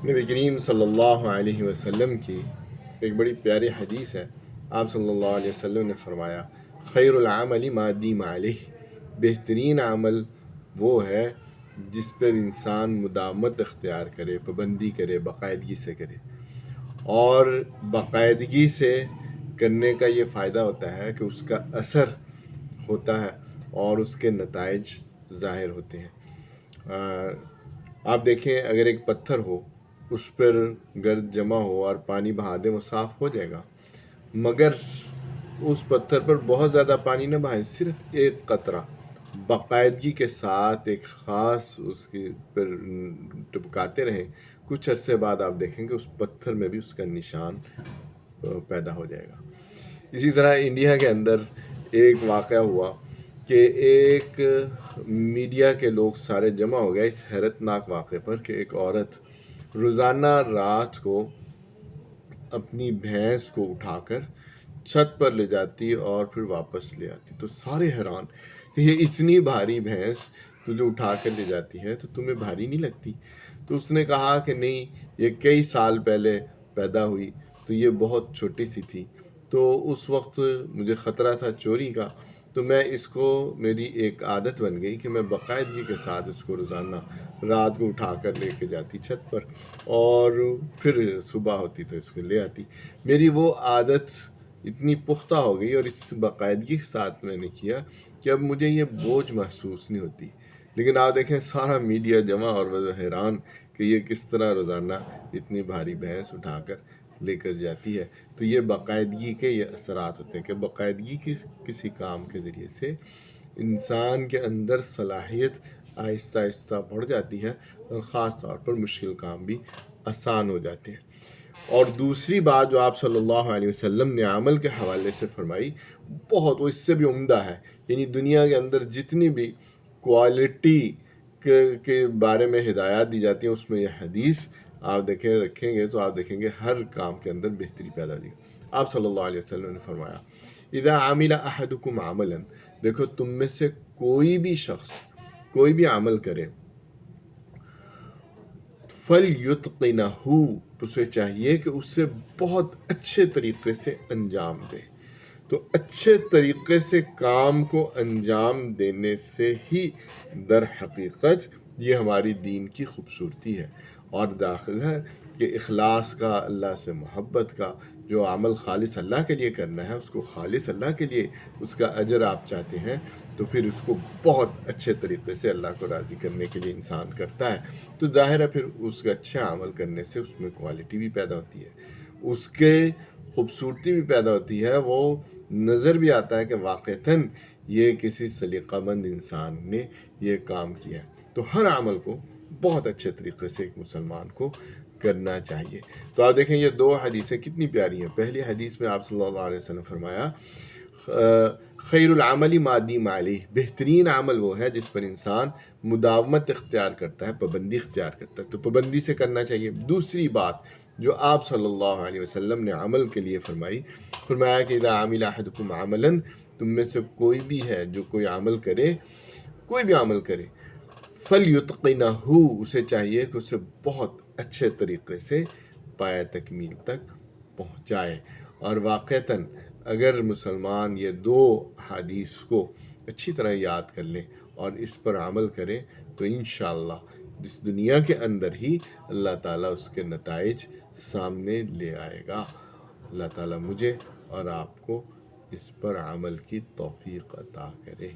نبی کریم صلی اللہ علیہ وسلم کی ایک بڑی پیاری حدیث ہے۔ آپ صلی اللہ علیہ وسلم نے فرمایا، خیر العمل ما دیم علیہ، بہترین عمل وہ ہے جس پر انسان مداومت اختیار کرے، پابندی کرے، باقاعدگی سے کرے۔ اور باقاعدگی سے کرنے کا یہ فائدہ ہوتا ہے کہ اس کا اثر ہوتا ہے اور اس کے نتائج ظاہر ہوتے ہیں۔ آپ دیکھیں، اگر ایک پتھر ہو، اس پر گرد جمع ہو اور پانی بہا دیں، وہ صاف ہو جائے گا، مگر اس پتھر پر بہت زیادہ پانی نہ بہائیں، صرف ایک قطرہ باقاعدگی کے ساتھ ایک خاص اس کے پر ٹپکاتے رہیں، کچھ عرصے بعد آپ دیکھیں کہ اس پتھر میں بھی اس کا نشان پیدا ہو جائے گا۔ اسی طرح انڈیا کے اندر ایک واقعہ ہوا کہ ایک میڈیا کے لوگ سارے جمع ہو گئے اس حیرت ناک واقعے پر کہ ایک عورت روزانہ رات کو اپنی بھینس کو اٹھا کر چھت پر لے جاتی اور پھر واپس لے آتی۔ تو سارے حیران کہ یہ اتنی بھاری بھینس تو جو اٹھا کر لے جاتی ہے تو تمہیں بھاری نہیں لگتی؟ تو اس نے کہا کہ نہیں، یہ کئی سال پہلے پیدا ہوئی تو یہ بہت چھوٹی سی تھی، تو اس وقت مجھے خطرہ تھا چوری کا، تو میں اس کو، میری ایک عادت بن گئی کہ میں باقاعدگی کے ساتھ اس کو روزانہ رات کو اٹھا کر لے کے جاتی چھت پر، اور پھر صبح ہوتی تو اس کو لے آتی۔ میری وہ عادت اتنی پختہ ہو گئی اور اس باقاعدگی کے ساتھ میں نے کیا کہ اب مجھے یہ بوجھ محسوس نہیں ہوتی۔ لیکن آپ دیکھیں، سارا میڈیا جمع اور وہ حیران کہ یہ کس طرح روزانہ اتنی بھاری بھینس اٹھا کر لے کر جاتی ہے۔ تو یہ باقاعدگی کے یہ اثرات ہوتے ہیں کہ باقاعدگی کی کسی کام کے ذریعے سے انسان کے اندر صلاحیت آہستہ آہستہ بڑھ جاتی ہے اور خاص طور پر مشکل کام بھی آسان ہو جاتے ہیں۔ اور دوسری بات جو آپ صلی اللہ علیہ وسلم نے عمل کے حوالے سے فرمائی، بہت، وہ اس سے بھی عمدہ ہے۔ یعنی دنیا کے اندر جتنی بھی کوالٹی کے بارے میں ہدایات دی جاتی ہیں، اس میں یہ حدیث آپ رکھیں گے تو آپ دیکھیں گے ہر کام کے اندر بہتری پیدا ہوگی۔ آپ صلی اللہ علیہ وسلم نے فرمایا، اذا عمل احدکم عملا، دیکھو تم میں سے کوئی بھی شخص کوئی بھی عمل کرے، فَلْيُتْقِنَهُ، تو اسے چاہیے کہ اسے بہت اچھے طریقے سے انجام دے۔ تو اچھے طریقے سے کام کو انجام دینے سے ہی در حقیقت یہ ہماری دین کی خوبصورتی ہے، اور داخل ہے کہ اخلاص کا، اللہ سے محبت کا، جو عمل خالص اللہ کے لیے کرنا ہے، اس کو خالص اللہ کے لیے اس کا اجر آپ چاہتے ہیں، تو پھر اس کو بہت اچھے طریقے سے اللہ کو راضی کرنے کے لیے انسان کرتا ہے، تو ظاہر ہے پھر اس کا اچھا عمل کرنے سے اس میں کوالٹی بھی پیدا ہوتی ہے، اس کے خوبصورتی بھی پیدا ہوتی ہے، وہ نظر بھی آتا ہے کہ واقعتاً یہ کسی سلیقہ مند انسان نے یہ کام کیا ہے۔ تو ہر عمل کو بہت اچھے طریقے سے ایک مسلمان کو کرنا چاہیے۔ تو آپ دیکھیں، یہ دو حدیثیں کتنی پیاری ہیں۔ پہلی حدیث میں آپ صلی اللہ علیہ وسلم فرمایا، خیر العمل ما دیم علیہ، بہترین عمل وہ ہے جس پر انسان مداومت اختیار کرتا ہے، پابندی اختیار کرتا ہے، تو پابندی سے کرنا چاہیے۔ دوسری بات جو آپ صلی اللہ علیہ وسلم نے عمل کے لیے فرمایا کہ اذا عمل احدکم عملا، تم میں سے کوئی بھی ہے جو کوئی عمل کرے، کوئی بھی عمل کرے، فَلْيُتْقِنَهُ، اسے چاہیے کہ اسے بہت اچھے طریقے سے پایہ تکمیل تک پہنچائے۔ اور واقعتاً اگر مسلمان یہ دو حدیث کو اچھی طرح یاد کر لیں اور اس پر عمل کریں تو انشاءاللہ اس دنیا کے اندر ہی اللہ تعالیٰ اس کے نتائج سامنے لے آئے گا۔ اللہ تعالیٰ مجھے اور آپ کو اس پر عمل کی توفیق عطا کرے۔